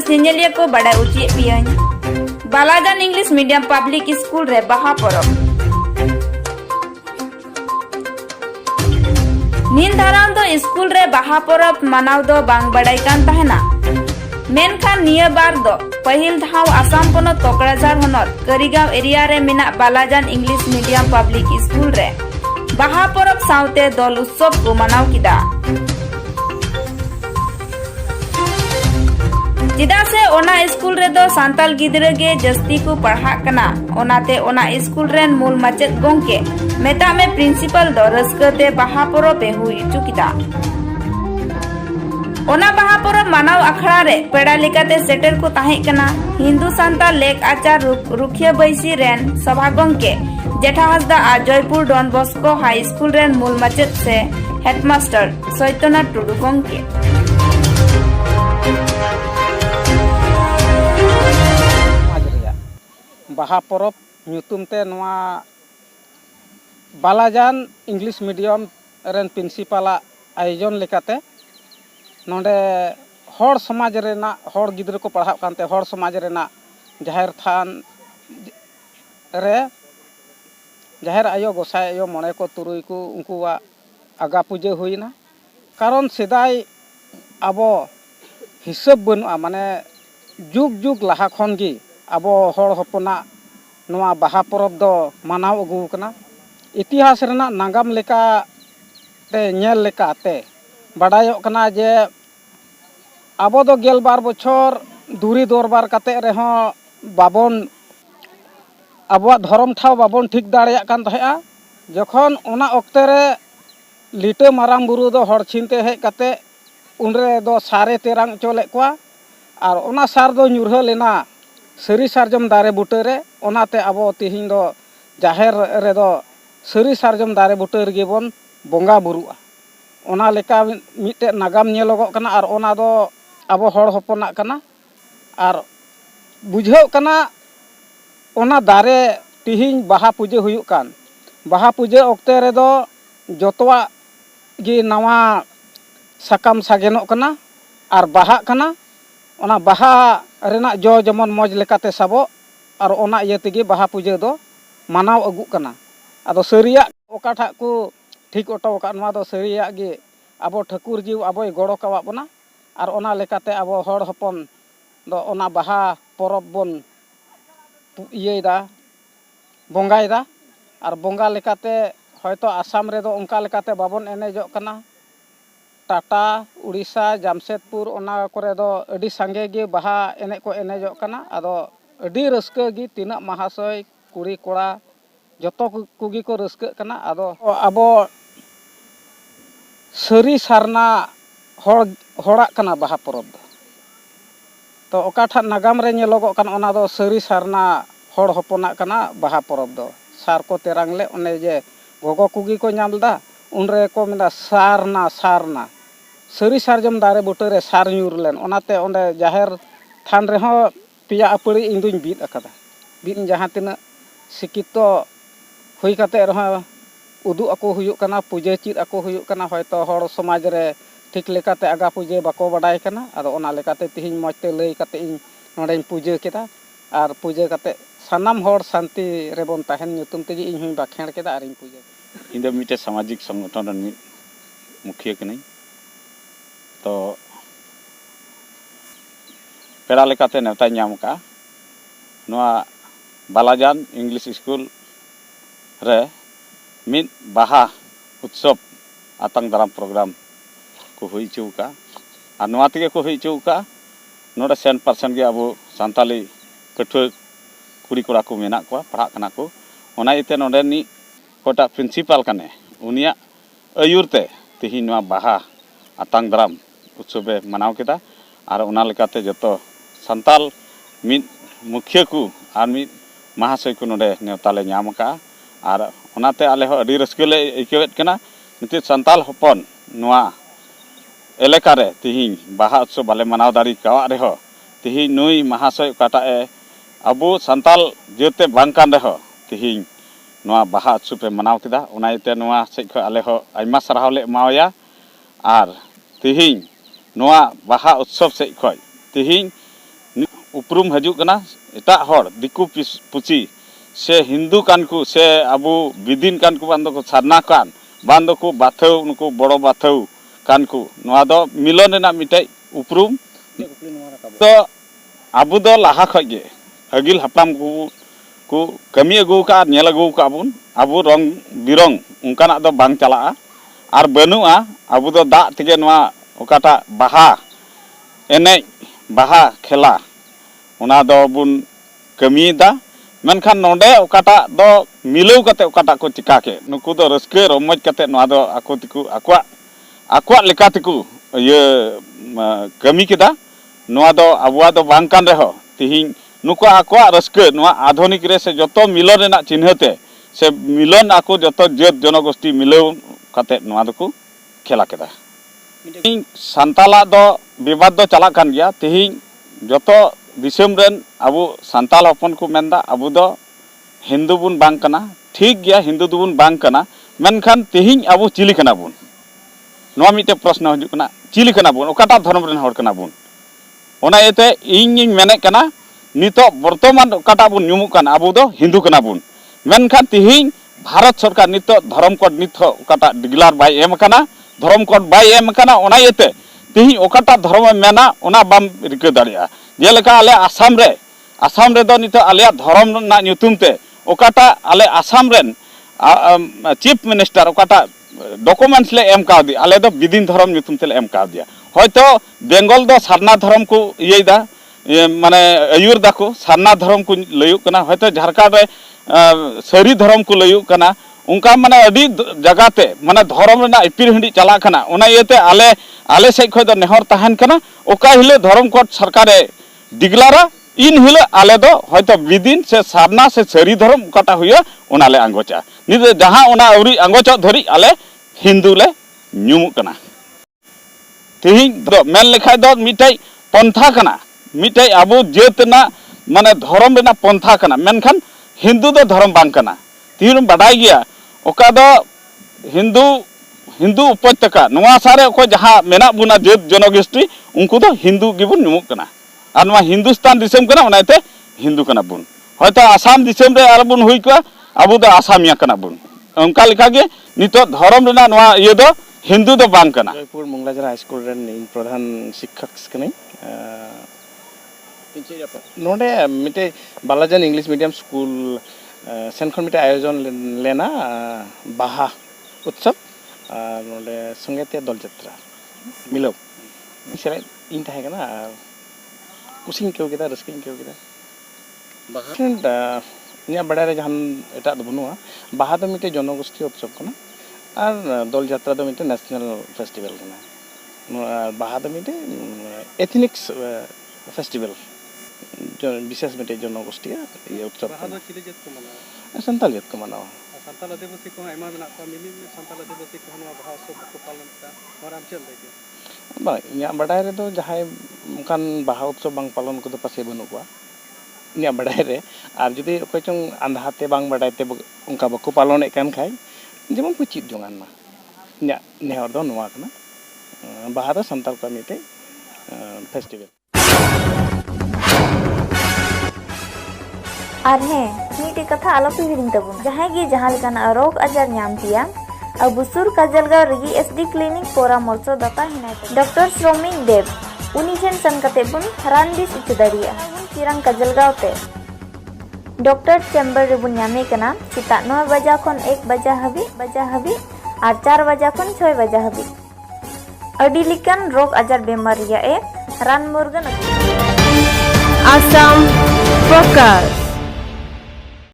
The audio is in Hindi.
ᱧᱮᱧᱮᱞᱤᱭᱟᱹ ᱠᱚ ᱵᱟᱰᱟᱭ ᱚᱪᱚᱭᱮᱫ ᱯᱮᱭᱟᱹᱧ ᱵᱟᱞᱟᱡᱟᱱ ᱤᱝलिश मीडियम पब्लिक स्कूल रे बाहा परब। नील धाराम दो स्कूल रे बाहा परब मनाव दो बांग बड़ाई कान तहना। मेनखान निया बार दो पहिल धाव आसाम पोनत कोकराझार होनत करीगांव एरिया रे मिना बालाजान इंग्लिश मीडियम पब्लिक स्कूल रे बाहा परब सावते दल उत्सव को मनाव किदा। चिदा से ओना स्कूल रे दो सांताल गिदरे गे जस्ती को पढ़ा कना। ओनाते ओना स्कूल रेन मूल माचेद गोंके मेता में प्रिंसिपल दो रस्कते बाहा परब ए हुई चुकिदा। ओना बाहा परब मानव अखड़ा रे पेड़ा लेकाते सेटर को ताहे कना हिंदू सांताल लेक आचार रुखिया बैसी रेन सभा गोंके जेठा हसदा आ Jaipur Don Bosco high school रेन मूल माचेद से हेडमास्टर सैत्यनाथ टुडू गोंके। बाहा परब ᱧᱩᱛᱩᱢᱛᱮ ᱱᱚᱣᱟ बालाजान इंग्लिश मीडियम रेन प्रिंसिपाल आयोजन लेकाते नोंडे हर समाज रेना हर गिद्रा को पढ़ाव कानते हर समाज रेना जाहिर थान रे जाहिर आयो गोसाई आयो मणे को तुरुई को उनकुवा आगा पूजा हुईना। कारण सेदाय आबो हिसाब बनुआ माने जुग जुग लाहा खन गी आबो हर हपना नोआ बाहा परब दो मानाव अगु कना। इतिहास रेना नागाम लेका ते नेल लेका ते बाडायोग कना जे आबो दो 12 बछर दूरी दरबार काते रेहो बाबन आबो धर्म ठाव बाबन ठीक दाड़िया कान तहेआ। जखन ओना ओक्ते रे लिटे माराम बुरु दो हर छिनते हेज काते उनरे दो सारे तेरांग चोले कोआ और ओना सार दो ᱧᱩᱨᱦᱟᱹ लेना सरी सारजम दारे बुटे रे। ओनाते आबो तिहिं दो जाहेर रे दो सरी सारजम दारे बुटे रे गेबन बोंगा बुरुआ। ओना लेका मिटे नागाम नेलोगो कना और ओना दो आबो हर हपना कना और बुझाव कना ओना दारे तिहिं बाहा पूजा हुयुग कान। बाहा पूजा ओक्ते रे दो जतवा गी नवा साकाम सागेनो कना और बाहा कना। ओना बाहा रेना जो जमन मौज लेकाते साबो और ओना इये तेगे बाहा पूजा दो मानाव अगु कना। आदो सरिया ओकाठा को ठीक ओटो का नवा दो सरिया गे आबो ठाकुर जीव आबो गड़ो कावा बना और ओना लेकाते आबो हर हपन दो ओना बाहा परब बन इयेदा बोंगायदा और बोंगा लेकाते हयतो आसाम रे दो ओंका लेकाते बाबन एनेजो कना। टाटा उड़ीसा जामशेदपुर ओना करे दो अडी संगे गे बाहा एने को एनेजो कना। आदो अडी रस्का गी तीना महाशय कुड़ी कोड़ा जतो कुगी को रस्का कना। आदो आबो सरी सारना होड़ा कना बाहा परब तो ओकाठा नागाम रे नेलोगो कन ओना दो सरी सारना हर हपना कना बाहा परब दो। सार को तेरांगले ओने जे गोगो कुगी को नामदा उनरे को मेना सारना सारना सरी सारजम दारे बुटे रे सार ᱧᱩᱨ लेन। ओनाते ओंडे जाहेर थान रे हो पिया अपड़ी इन दुñ बीत अकदा। बीत जहां तिना सिकितो हुई काते रहो उदु अको हुयुग कना पूजा चित अको हुयुग कना। हयतो हर समाज रे ठीक लेकाते आगा पूजा बाको बडाय कना। आदो ओना लेकाते तिहिं मजते लई काते इन नोडेन पूजा केदा और पूजा काते सानाम हर शांति रेबन ताहेन ᱧᱩᱛᱩᱢ तेगे इन हुई बाखेड़ केदा और इन पूजा इन दो मिटे सामाजिक संगठन रन मुखिया कनई तो पेड़ा लेकाते नेवता नाम का नोआ बालाजान इंग्लिश स्कूल रे मिद बाहा उत्सव आतंग दाराम प्रोग्राम को हुई चुका और नोआ तेगे को हुई चुका। नोडे 100% गे अब सान्ताली कठुआ कुड़ी कोड़ा को मेना को पढ़ा कना को। ओना इते नोडे नि कोटा प्रिंसिपल कने उनिया अयुरते तिहि नोआ बाहा आतंग दाराम उत्सव मनाव केदा और ओना लेकाते जतो सान्ताल मिद मुखिया को और मिद महाशय को नोडे नेवता ले नाम का और ओनाते आले हो अडी रस्के ले इकेवेत कना। निते सान्ताल हपन नोआ एलेका रे तिहि बाहा उत्सव बाले मनाव दाड़ी कावा रे हो तिहि नुई महाशय काटा ए अबो सान्ताल जेते बांकान रे हो तिहि नोआ बाहा उत्सव पे मनाव केदा। ओना इते नोआ सेज ख आले हो आइमा सराहाव ले एमावया और तिहि नोआ बाहा उत्सव से खय तिहि उपरूम हजूग कना एटा हर दिकु पुची से हिंदू कान को से अबु बिदिन कान को बांदो को सारना कान बांदो को बाथौ नुको बड़ो बाथौ कान को नोआ दो मिलन रेना मिटे उपरूम तो अबु दो लाहा खगे अगिल हपलाम को कमी अगू का नेल अगू का बुन अबु रंग बिरंग उनकाना दो बांग चला आर बनुआ अबु दो दा तेगे नोआ ओकाटा बाहा एने बाहा खेला उना दो बुन कमीदा मेनखान नोंडे ओकाटा दो मिलौ कते ओकाटा को चिका के नुकु दो रस्के रमज कते नोआ दो आको तिकु आकुआ लेका तिकु ये कमी केदा नोआ दो अबुआ दो बांग कान रहो तिहिं नुकु आकुआ रस्के नोआ आधुनिक रे से जतो मिलन रेना चिन्हते से मिलन आको जतो जत जनगोष्ठी मिलौ कते नोआ दो खेला केदा सांताला दो विवाद दो चला कान गया तिहिं जतो दिसम रेन अबु सांताल हपन को मेंदा अबु दो हिंदू बुन बांग कना ठीक गया हिंदू दुबुन बांग कना मेनखान तिहिं अबु चिली कना बुन नोआ मिटे प्रश्न हजू कना चिली कना बुन ओकाटा धर्म रेन हर कना बुन ओना एते इñ मेने कना नितो वर्तमान ओकाटा बुन नुमु कना अबु दो हिंदू कना बुन मेनखान तिहिं भारत सरकार नितो धर्म कोड नितो ओकाटा डिक्लेयर बाय एम कना धर्म कोड बाय एम कना ओना एते तिहिं ओकाटा धर्म मेना ओना बाम रिका दाड़िया जेलेका आले आसाम रे दो नितो आले धर्म ना ᱧᱩᱛᱩᱢ ते ओकाटा आले आसाम रेन चीफ मिनिस्टर ओकाटा डॉक्यूमेंट्स ले एम कावदी आले दो बिदिन धर्म ᱧᱩᱛᱩᱢ ते ले एम कावदिया होयतो बेंगल दो सारना धर्म को इयदा माने अयुर दाको सारना धर्म को लयुक कना होयतो झारखंड रे सरी धर्म को लयुक कना उनका माने अडी जगहते माने धर्म रेना इपिर हिंडी चला कना ओना इयते आले से खय दो नेहर तहन कना ओका हिले धर्म कोड सरकारे डिक्लेरा इन हिले आले दो होयतो बिदिन से सारना से सरी धर्म ओकाटा हुया ओनाले आंगोचा नित जहां ओना अवरी आंगोचा धरी आले हिंदू ले ᱧᱩᱢᱩᱜ कना तिहिं दो मेन लेखाय दो मिटाई पंथा कना मिटाई अबो जेतना माने धर्म रेना पंथा कना मेनखान हिंदू दो धर्म बांग कना तिहिं बाडाय गया ओका दो हिंदू उपत्यका नोआ सारे को जहां मेना बुना जेत जनगोष्ठी उनको दो हिंदू गिबुन ᱧᱩᱢᱩᱜ कना आर नोआ हिंदुस्तान दिसम कना ओनाते हिंदू कना बुन होयतो आसाम दिसम रे आर बुन हुई को अबो दो आसामिया कना बुन उनका लेखा के नितो धर्म रेना नोआ ये दो हिंदू दो बांग कना जयपुर मंगलाजरा हाई स्कूल रेन इन प्रधान शिक्षक कने नोडे मिटे बालाजान इंग्लिश मीडियम स्कूल सेन खन मिटे आयोजन लेना बाहा उत्सव नोडे संगेते दल यात्रा मिलो सेरे इन थाहे कना कुसिं केउ केदा रस्किं केउ केदा बाहा इना बड़ा रे जहान एटा दो बनुआ बाहा दो मिटे जनगोष्ठी उत्सव कना और दल यात्रा दो मिटे नेशनल फेस्टिवल कना बाहा दो मिटे एथनिक्स फेस्टिवल जो विशेष मिटे जनगोष्ठी ये उत्सव बाहा दो चिले जेत को मनावा संताल जेत को मनावा संताल आदिवासी को आयमा मेना को मिमी संताल आदिवासी को नोआ बाहा सब को पालन ता और आम चल दे बा इना बड़ा रे दो जहाय मुकान बाहा उत्सव बांग पालन को दो पासे बनु को इना बड़ा रे आर जुदी ओकय चंग आंधाते बांग बडायते उनका बको पालन ए कान खाय जेमन को चित जोंगान मा इना नेहर दो नोआ कना बाहा दो संताल का मिटे फेस्टिवल और हें मीटे कथा आलोपे हिरिंग तबुन जहां गे जहां लेकाना रोग आजार ᱧᱟᱢ पिया अब बुसुर काजलगांव रेगी एसडी क्लिनिक परामर्श दाता हिनाय डॉक्टर श्रमिक देव उनी ठेन सन कते बुन रान दिस इच दाड़िया चिरांग काजलगांव ते डॉक्टर चेम्बर रे बुन ᱧᱟᱢᱮ कना सेता 9 बजा खन 1 बजा हबी और 4 बजा खन 6 बजा हबी अडी लिकान रोग आजार बेमार रिया ए रान मुर्गन आसाम फोकस।